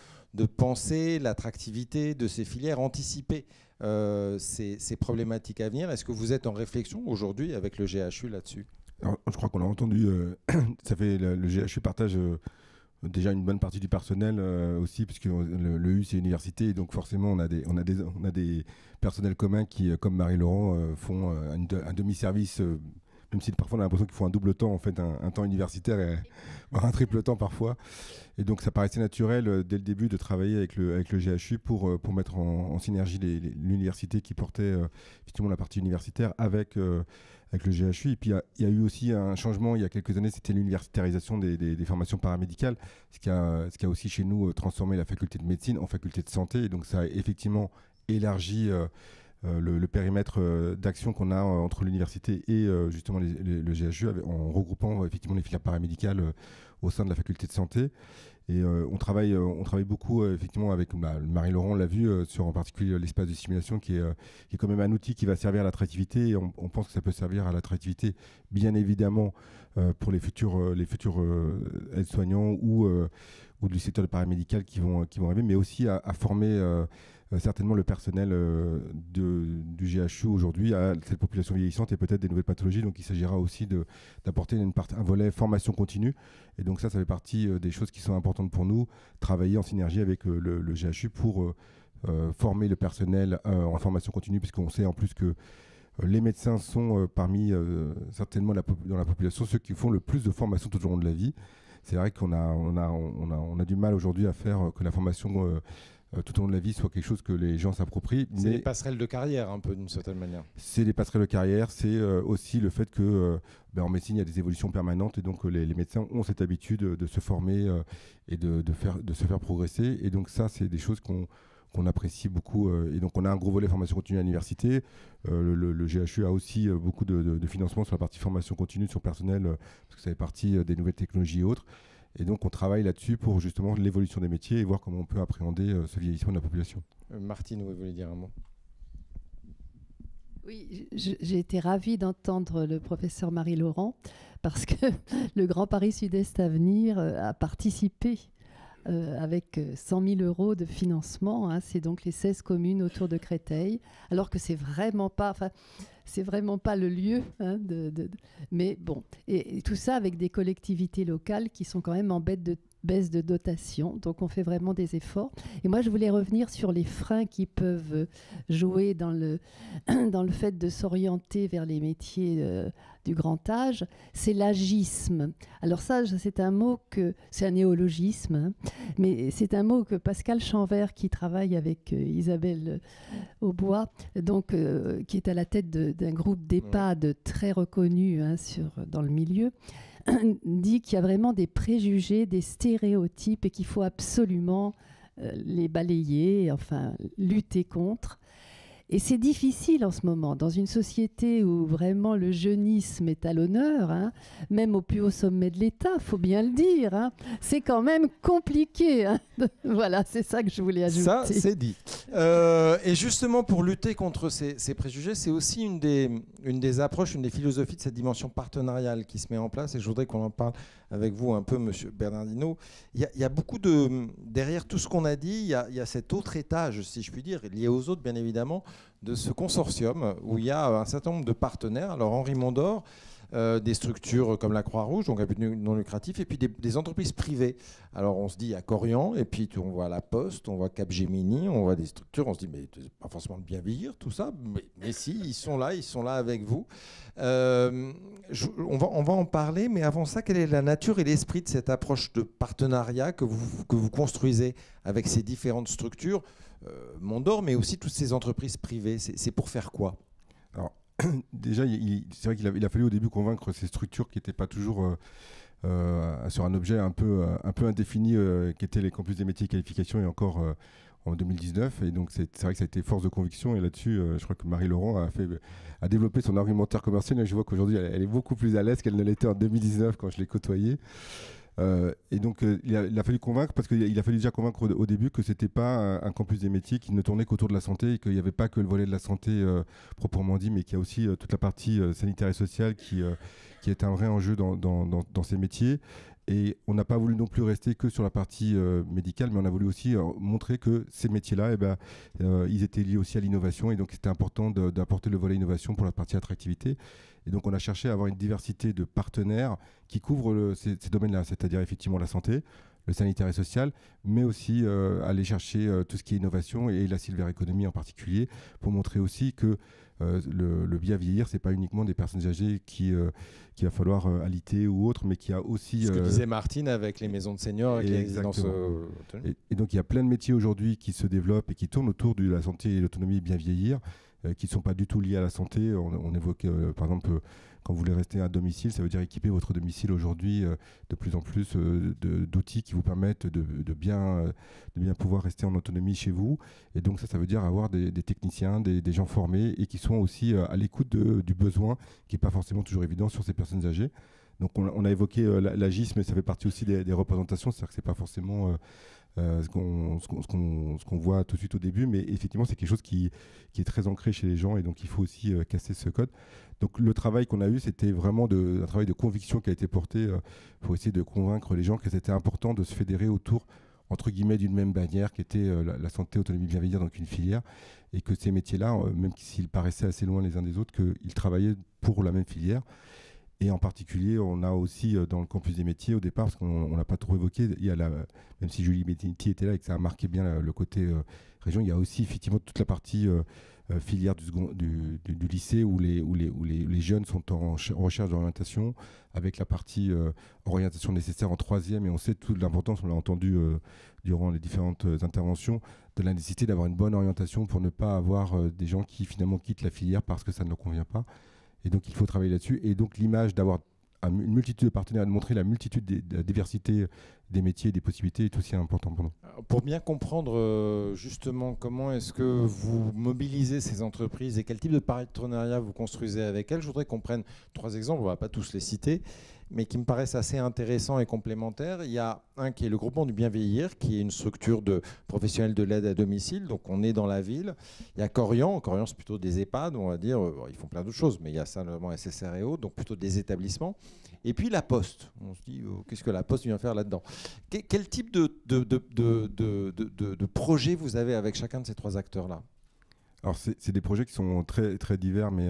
Speaker 1: penser l'attractivité de ces filières, anticiper ces problématiques à venir? Est-ce que vous êtes en réflexion aujourd'hui avec le GHU là-dessus?
Speaker 4: Alors, je crois qu'on l'a entendu, ça fait le GHU partage déjà une bonne partie du personnel aussi, puisque le U c'est université, et donc forcément on a des personnels communs qui, comme Marie-Laurent, font un demi-service, même si parfois on a l'impression qu'ils font un double temps, en fait, un temps universitaire et un triple temps parfois. Et donc ça paraissait naturel dès le début de travailler avec le GHU pour mettre en synergie l'université qui portait effectivement la partie universitaire avec le GHU. Et puis il y a eu aussi un changement il y a quelques années, c'était l'universitarisation des formations paramédicales, ce qui a aussi chez nous transformé la faculté de médecine en faculté de santé. Et donc ça a effectivement élargi le périmètre d'action qu'on a entre l'université et justement le GHU, en regroupant effectivement les filières paramédicales au sein de la faculté de santé. Et on travaille beaucoup effectivement avec Marie-Laurent, on l'a vu, sur en particulier l'espace de simulation qui est quand même un outil qui va servir à l'attractivité. Et on pense que ça peut servir à l'attractivité, bien évidemment, pour les futurs aides-soignants ou du secteur de paramédical qui vont arriver, mais aussi à former certainement le personnel du GHU aujourd'hui à cette population vieillissante et peut-être des nouvelles pathologies. Donc il s'agira aussi d'apporter un volet formation continue. Et donc ça fait partie des choses qui sont importantes pour nous, travailler en synergie avec le GHU pour former le personnel en formation continue, puisqu'on sait en plus que les médecins sont parmi certainement dans la population ceux qui font le plus de formation tout au long de la vie. C'est vrai qu'on a du mal aujourd'hui à faire que la formation tout au long de la vie soit quelque chose que les gens s'approprient.
Speaker 1: C'est les passerelles de carrière un peu d'une certaine manière.
Speaker 4: C'est les passerelles de carrière, c'est aussi le fait que en médecine il y a des évolutions permanentes et donc les médecins ont cette habitude de se former et de se faire progresser. Et donc ça c'est des choses qu'on apprécie beaucoup. Et donc on a un gros volet formation continue à l'université. Le GHU a aussi beaucoup de financement sur la partie formation continue sur personnel, parce que ça fait partie des nouvelles technologies et autres. Et donc on travaille là-dessus pour justement l'évolution des métiers et voir comment on peut appréhender ce vieillissement de la population.
Speaker 1: Martine, vous voulez dire un mot ?
Speaker 3: Oui, j'ai été ravie d'entendre le professeur Marie-Laurent, parce que le Grand Paris Sud-Est Avenir a participé avec 100 000 € de financement. C'est donc les 16 communes autour de Créteil, alors que c'est vraiment pas le lieu. Mais bon, et tout ça avec des collectivités locales qui sont quand même en baisse de dotation. Donc on fait vraiment des efforts. Et moi, je voulais revenir sur les freins qui peuvent jouer dans le fait de s'orienter vers les métiers du grand âge. C'est l'agisme. Alors ça, c'est un mot c'est un néologisme, mais c'est un mot que Pascal Chanvert, qui travaille avec Isabelle Aubois, donc, qui est à la tête d'un groupe d'EHPAD très reconnu dans le milieu, dit qu'il y a vraiment des préjugés, des stéréotypes et qu'il faut absolument les balayer, enfin lutter contre. Et c'est difficile en ce moment, dans une société où vraiment le jeunisme est à l'honneur, même au plus haut sommet de l'État, il faut bien le dire. C'est quand même compliqué. Voilà, c'est ça que je voulais ajouter.
Speaker 1: Ça, c'est dit. Et justement, pour lutter contre ces préjugés, c'est aussi une des approches, une des philosophies de cette dimension partenariale qui se met en place. Et je voudrais qu'on en parle avec vous un peu, Monsieur Bernardino. Il y a beaucoup derrière tout ce qu'on a dit, il y a cet autre étage, si je puis dire, lié aux autres, bien évidemment, de ce consortium où il y a un certain nombre de partenaires. Alors Henri Mondor, des structures comme la Croix-Rouge, donc un but non lucratif, et puis des entreprises privées. Alors on se dit à Corian, et puis on voit la Poste, on voit Capgemini, on voit des structures, on se dit mais c'est pas forcément de bien vieillir tout ça, mais si, ils sont là avec vous. On va en parler, mais avant ça, quelle est la nature et l'esprit de cette approche de partenariat que vous construisez avec ces différentes structures, Mondor, mais aussi toutes ces entreprises privées? C'est pour faire quoi?
Speaker 4: Alors, déjà, c'est vrai qu'il a fallu au début convaincre ces structures qui n'étaient pas toujours sur un objet un peu indéfini, qui étaient les campus des métiers et qualifications, et encore en 2019. Et donc, c'est vrai que ça a été force de conviction. Et là-dessus, je crois que Marie-Laurent a développé son argumentaire commercial. Et je vois qu'aujourd'hui, elle est beaucoup plus à l'aise qu'elle ne l'était en 2019 quand je l'ai côtoyée. Et donc il a fallu convaincre, parce qu'il a fallu déjà convaincre au début que c'était pas un campus des métiers qui ne tournait qu'autour de la santé, et qu'il n'y avait pas que le volet de la santé proprement dit, mais qu'il y a aussi toute la partie sanitaire et sociale qui est un vrai enjeu dans ces métiers. Et on n'a pas voulu non plus rester que sur la partie médicale, mais on a voulu aussi montrer que ces métiers-là, ils étaient liés aussi à l'innovation, et donc c'était important d'apporter le volet innovation pour la partie attractivité. Et donc on a cherché à avoir une diversité de partenaires qui couvrent ces domaines-là, c'est-à-dire effectivement la santé, le sanitaire et social, mais aussi aller chercher tout ce qui est innovation et la silver economy en particulier, pour montrer aussi que le bien vieillir, c'est pas uniquement des personnes âgées qu'il va falloir alité ou autre, mais qu'il y a aussi...
Speaker 1: Ce que disait Martine avec les maisons de seniors et les résidences...
Speaker 4: Et donc il y a plein de métiers aujourd'hui qui se développent et qui tournent autour de la santé et l'autonomie bien vieillir. qui ne sont pas du tout liées à la santé. On évoque par exemple quand vous voulez rester à domicile, ça veut dire équiper votre domicile aujourd'hui de plus en plus d'outils qui vous permettent de bien pouvoir rester en autonomie chez vous. Et donc ça veut dire avoir des techniciens, des gens formés et qui sont aussi à l'écoute du besoin, qui n'est pas forcément toujours évident sur ces personnes âgées. Donc on a évoqué l'agisme, mais ça fait partie aussi des représentations, c'est-à-dire que ce n'est pas forcément ce qu'on voit tout de suite au début, mais effectivement c'est quelque chose qui est très ancré chez les gens et donc il faut aussi casser ce code. Donc le travail qu'on a eu, c'était vraiment un travail de conviction qui a été porté pour essayer de convaincre les gens que c'était important de se fédérer autour, entre guillemets, d'une même bannière qui était la santé, autonomie, bienveillance, donc une filière, et que ces métiers-là, même s'ils paraissaient assez loin les uns des autres, qu'ils travaillaient pour la même filière. Et en particulier, on a aussi dans le campus des métiers, au départ, parce qu'on ne l'a pas trop évoqué, il y a même si Julie Benetti était là et que ça a marqué bien le côté région, il y a aussi effectivement toute la partie filière du lycée où les jeunes sont en recherche d'orientation, avec la partie orientation nécessaire en troisième. Et on sait toute l'importance, on l'a entendu durant les différentes interventions, de la nécessité d'avoir une bonne orientation pour ne pas avoir des gens qui finalement quittent la filière parce que ça ne leur convient pas. Et donc, il faut travailler là-dessus. Et donc, l'image d'avoir une multitude de partenaires, de montrer la multitude, de la diversité des métiers et des possibilités est aussi important pour nous.
Speaker 1: Pour bien comprendre justement comment est-ce que vous mobilisez ces entreprises et quel type de partenariat vous construisez avec elles, je voudrais qu'on prenne 3 exemples, on ne va pas tous les citer, mais qui me paraissent assez intéressants et complémentaires. Il y a un qui est le groupement du bien vieillir, qui est une structure de professionnels de l'aide à domicile, donc on est dans la ville. Il y a Corian c'est plutôt des EHPAD, on va dire, ils font plein d'autres choses, mais il y a ça notamment SSR et autres, donc plutôt des établissements. Et puis la Poste, on se dit, qu'est-ce que la Poste vient faire là-dedans ? Quel type de projet vous avez avec chacun de ces 3 acteurs-là ?
Speaker 4: Alors c'est des projets qui sont très, très divers, mais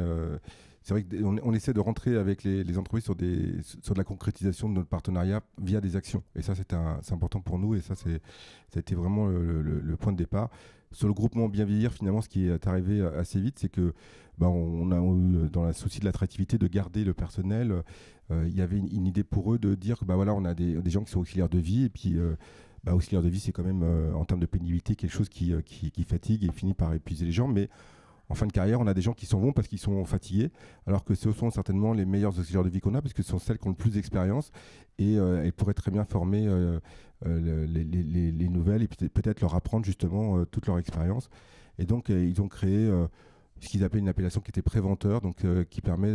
Speaker 4: c'est vrai qu'on essaie de rentrer avec les entreprises sur de la concrétisation de notre partenariat via des actions. Et ça, c'est important pour nous et ça a été vraiment le point de départ. Sur le groupement Bien Vieillir, finalement, ce qui est arrivé assez vite, c'est que on a eu, dans le souci de l'attractivité, de garder le personnel. Il y avait une idée pour eux de dire que voilà, on a des gens qui sont auxiliaires de vie et puis auxiliaire de vie, c'est quand même en termes de pénibilité quelque chose qui fatigue et finit par épuiser les gens. Mais en fin de carrière, on a des gens qui s'en vont parce qu'ils sont fatigués, alors que ce sont certainement les meilleurs auxiliaires de vie qu'on a, parce que ce sont celles qui ont le plus d'expérience et elles pourraient très bien former les nouvelles et peut-être leur apprendre justement toute leur expérience. Et donc, ils ont créé ce qu'ils appellent une appellation qui était préventeur, donc qui permet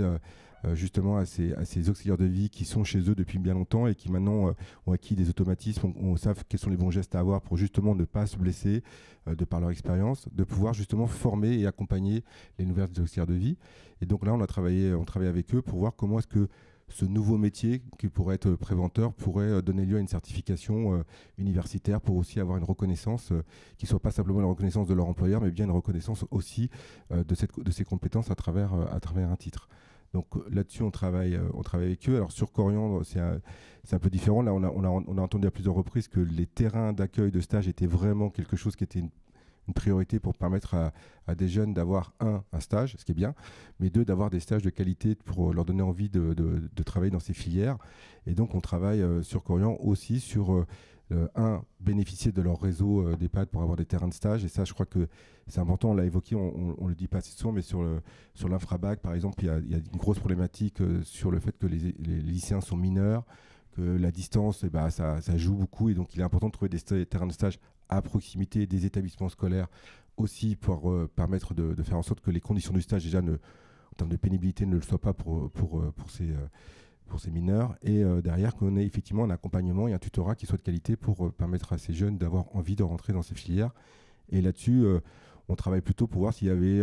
Speaker 4: justement à ces auxiliaires de vie qui sont chez eux depuis bien longtemps et qui maintenant ont acquis des automatismes, on sait quels sont les bons gestes à avoir pour justement ne pas se blesser de par leur expérience, de pouvoir justement former et accompagner les nouvelles auxiliaires de vie. Et donc là, on travaille avec eux pour voir comment est-ce que ce nouveau métier qui pourrait être préventeur pourrait donner lieu à une certification universitaire pour aussi avoir une reconnaissance qui ne soit pas simplement la reconnaissance de leur employeur, mais bien une reconnaissance aussi de ces compétences à travers un titre. Donc là-dessus, on travaille avec eux. Alors sur Corian, c'est un peu différent. Là, on a entendu à plusieurs reprises que les terrains d'accueil de stage étaient vraiment quelque chose qui était une priorité pour permettre à des jeunes d'avoir un stage, ce qui est bien, mais 2, d'avoir des stages de qualité pour leur donner envie de travailler dans ces filières. Et donc, on travaille sur Corian aussi sur bénéficier de leur réseau d'EHPAD pour avoir des terrains de stage. Et ça, je crois que c'est important, on l'a évoqué, on le dit pas assez souvent, mais sur l'infrabac, par exemple, il y a une grosse problématique sur le fait que les lycéens sont mineurs, que la distance, ça joue beaucoup. Et donc, il est important de trouver des terrains de stage à proximité des établissements scolaires aussi pour permettre de faire en sorte que les conditions du stage, déjà, en termes de pénibilité, ne le soient pas pour ces mineurs. Et derrière, qu'on ait effectivement un accompagnement et un tutorat qui soit de qualité pour permettre à ces jeunes d'avoir envie de rentrer dans ces filières. Et là-dessus, on travaille plutôt pour voir s'il y avait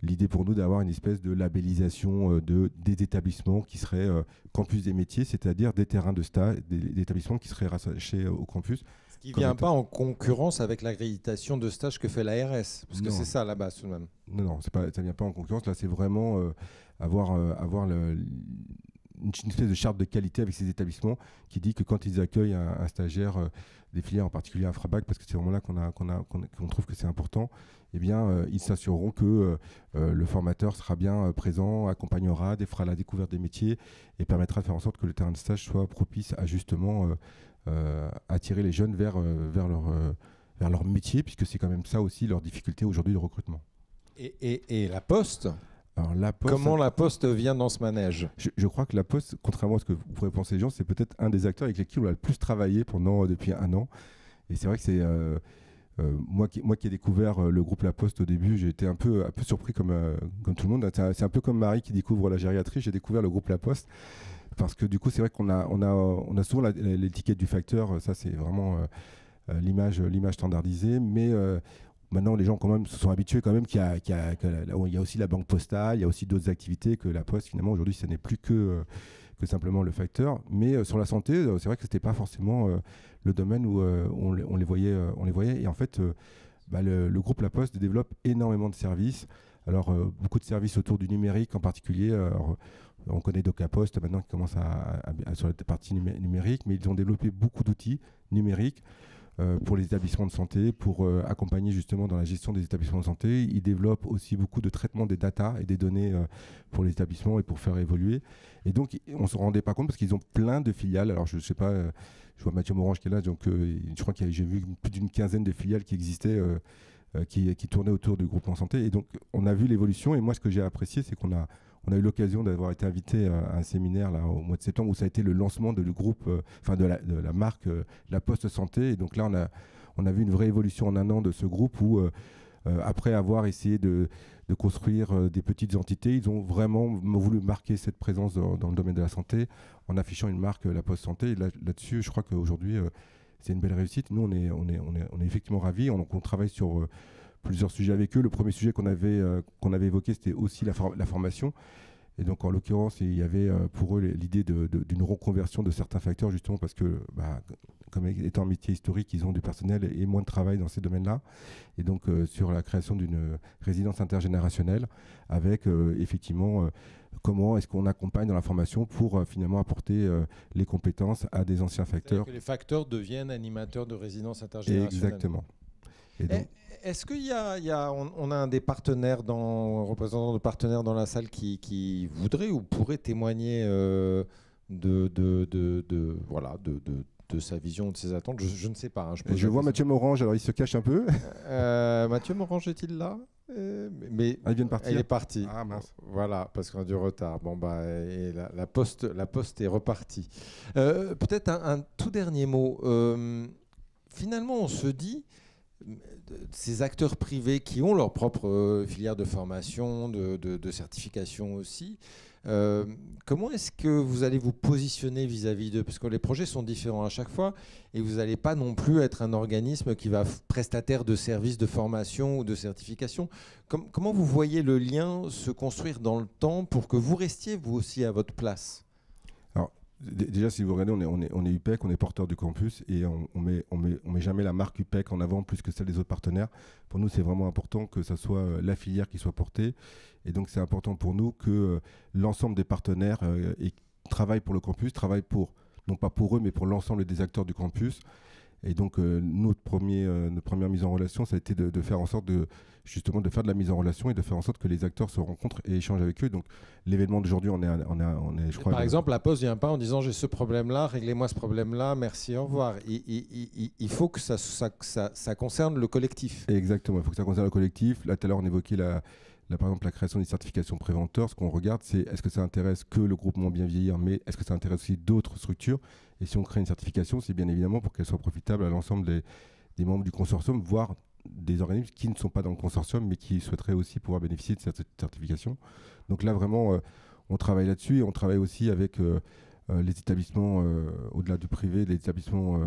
Speaker 4: l'idée pour nous d'avoir une espèce de labellisation des établissements qui seraient campus des métiers, c'est-à-dire des terrains de stage, des établissements qui seraient rattachés au campus.
Speaker 1: Ce qui ne vient pas en concurrence avec l'accréditation de stage que fait l'ARS, parce que c'est ça là-bas tout de même.
Speaker 4: Non, ça ne vient pas en concurrence. Là, c'est vraiment avoir une espèce de charte de qualité avec ces établissements qui dit que quand ils accueillent un stagiaire des filières, en particulier Infrabac, parce que c'est vraiment là qu'on trouve que c'est important, eh bien, ils s'assureront que le formateur sera bien présent, accompagnera, fera la découverte des métiers et permettra de faire en sorte que le terrain de stage soit propice à justement attirer les jeunes vers leur métier, puisque c'est quand même ça aussi leur difficulté aujourd'hui de recrutement.
Speaker 1: Et la Poste,
Speaker 4: Alors, la Poste,
Speaker 1: comment la Poste vient dans ce manège?
Speaker 4: je crois que la Poste, contrairement à ce que vous pourrez penser les gens, c'est peut-être un des acteurs avec lesquels on a le plus travaillé depuis un an. Et c'est vrai que c'est moi qui ai découvert le groupe La Poste au début, j'ai été un peu surpris comme tout le monde. C'est un peu comme Marie qui découvre la gériatrie. J'ai découvert le groupe La Poste parce que du coup, c'est vrai qu'on a souvent l'étiquette du facteur. Ça, c'est vraiment l'image standardisée. Mais maintenant, les gens quand même se sont habitués quand même qu'il y a aussi la banque postale, il y a aussi d'autres activités que La Poste. Finalement, aujourd'hui, ce n'est plus que simplement le facteur. Mais sur la santé, c'est vrai que c'était pas forcément le domaine où on les voyait. Et en fait, le groupe La Poste développe énormément de services. Alors, beaucoup de services autour du numérique en particulier. Alors, on connaît DocaPost maintenant qui commence sur la partie numérique, mais ils ont développé beaucoup d'outils numériques pour les établissements de santé, pour accompagner justement dans la gestion des établissements de santé. Ils développent aussi beaucoup de traitement des data et des données pour les établissements et pour faire évoluer. Et donc, on ne se rendait pas compte parce qu'ils ont plein de filiales. Alors, je ne sais pas, je vois Mathieu Morange qui est là, donc je crois que j'ai vu plus d'une quinzaine de filiales qui existaient, qui tournaient autour du groupement santé. Et donc, on a vu l'évolution. Et moi, ce que j'ai apprécié, c'est qu'on a eu l'occasion d'avoir été invité à un séminaire là, au mois de septembre où ça a été le lancement du groupe, de la marque La Poste Santé. Et donc là, on a vu une vraie évolution en un an de ce groupe où, après avoir essayé de construire des petites entités, ils ont vraiment voulu marquer cette présence dans le domaine de la santé en affichant une marque La Poste Santé. Et là-dessus, je crois qu'aujourd'hui, c'est une belle réussite. Nous, on est effectivement ravis. On travaille sur plusieurs sujets avec eux. Le premier sujet qu'on avait évoqué, c'était aussi la formation. Et donc, en l'occurrence, il y avait pour eux l'idée d'une reconversion de certains facteurs, justement parce que, comme étant un métier historique, ils ont du personnel et moins de travail dans ces domaines-là. Et donc, sur la création d'une résidence intergénérationnelle avec, effectivement, comment est-ce qu'on accompagne dans la formation pour finalement apporter les compétences à des anciens facteurs.
Speaker 1: Que les facteurs deviennent animateurs de résidence intergénérationnelle.
Speaker 4: Exactement. Et donc,
Speaker 1: est-ce qu'on a un des partenaires, un représentant de partenaires dans la salle qui voudrait ou pourrait témoigner de sa vision, de ses attentes? Je ne sais pas.
Speaker 4: Je vois Mathieu Morange, alors il se cache un peu.
Speaker 1: Mathieu Morange est-il là? Mais
Speaker 4: il vient de partir.
Speaker 1: Il est parti.
Speaker 4: Ah mince.
Speaker 1: Voilà, parce qu'on a du retard. Bon et la poste est repartie. Peut-être un tout dernier mot. Finalement, on se dit, ces acteurs privés qui ont leur propre filière de formation, de certification aussi, comment est-ce que vous allez vous positionner vis-à-vis d'eux? Parce que les projets sont différents à chaque fois et vous n'allez pas non plus être un organisme qui va prestataire de services de formation ou de certification. Comment vous voyez le lien se construire dans le temps pour que vous restiez vous aussi à votre place?
Speaker 4: Alors, déjà, si vous regardez, on est UPEC, on est porteur du campus et on met jamais la marque UPEC en avant plus que celle des autres partenaires. Pour nous, c'est vraiment important que ça soit la filière qui soit portée. Et donc, c'est important pour nous que l'ensemble des partenaires travaillent pour le campus, travaillent non pas pour eux, mais pour l'ensemble des acteurs du campus. Et donc, notre première mise en relation, ça a été de faire en sorte de faire de la mise en relation et de faire en sorte que les acteurs se rencontrent et échangent avec eux. Donc, l'événement d'aujourd'hui, on est, je crois...
Speaker 1: Par exemple, la Poste ne vient pas en disant « j'ai ce problème-là, réglez-moi ce problème-là, merci, au revoir ». Il faut que ça concerne le collectif.
Speaker 4: Exactement, il faut que ça concerne le collectif. Là, tout à l'heure, on évoquait par exemple la création des certifications préventeurs. Ce qu'on regarde, c'est est-ce que ça intéresse que le groupement Bien Vieillir, mais est-ce que ça intéresse aussi d'autres structures? Et si on crée une certification, c'est bien évidemment pour qu'elle soit profitable à l'ensemble des membres du consortium, voire des organismes qui ne sont pas dans le consortium, mais qui souhaiteraient aussi pouvoir bénéficier de cette certification. Donc là, vraiment, on travaille là-dessus et on travaille aussi avec les établissements, au-delà du privé, les établissements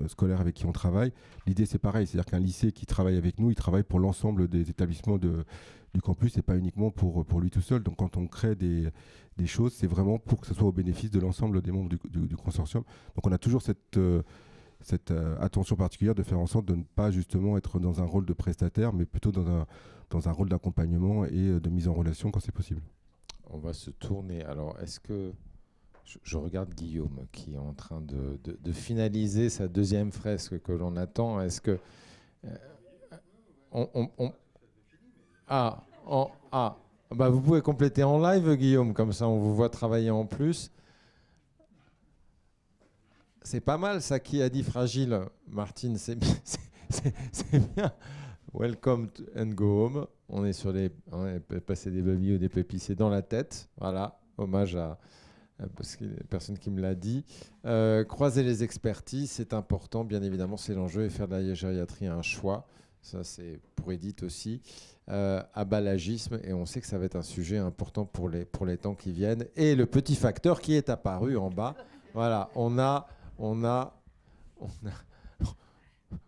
Speaker 4: scolaires avec qui on travaille. L'idée, c'est pareil, c'est-à-dire qu'un lycée qui travaille avec nous, il travaille pour l'ensemble des établissements du campus et pas uniquement pour lui tout seul. Donc quand on crée des choses, c'est vraiment pour que ce soit au bénéfice de l'ensemble des membres du consortium. Donc on a toujours cette attention particulière de faire en sorte de ne pas justement être dans un rôle de prestataire, mais plutôt dans un rôle d'accompagnement et de mise en relation quand c'est possible.
Speaker 1: On va se tourner. Alors, est-ce que... Je regarde Guillaume qui est en train de finaliser sa deuxième fresque que l'on attend. Est-ce que... vous pouvez compléter en live, Guillaume, comme ça on vous voit travailler en plus. C'est pas mal ça qui a dit fragile, Martine, c'est bien. Welcome and go home. On est sur on est passé des baby ou des pépis, c'est dans la tête. Voilà, hommage parce que la personne qui me l'a dit. Croiser les expertises, c'est important, bien évidemment, c'est l'enjeu. Et faire de la gériatrie un choix, ça c'est pour Edith aussi. Abalagisme, et on sait que ça va être un sujet important pour les temps qui viennent. Et le petit facteur qui est apparu en bas. Voilà, on a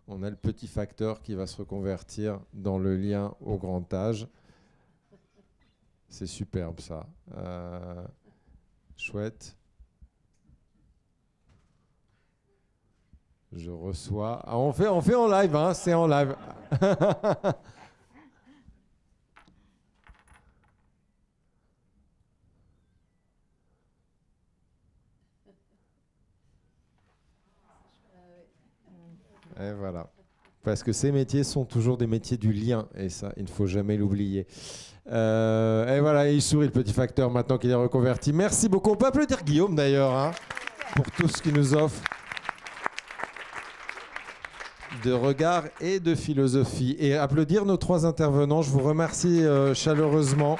Speaker 1: le petit facteur qui va se reconvertir dans le lien au grand âge. C'est superbe ça. Chouette. Je reçois. Ah, on fait en live, hein, c'est en live. Et voilà. Parce que ces métiers sont toujours des métiers du lien, et ça, il ne faut jamais l'oublier. Et voilà, il sourit le petit facteur maintenant qu'il est reconverti. Merci beaucoup. On peut applaudir Guillaume d'ailleurs, hein, pour tout ce qu'il nous offre de regard et de philosophie. Et applaudir nos 3 intervenants. Je vous remercie chaleureusement.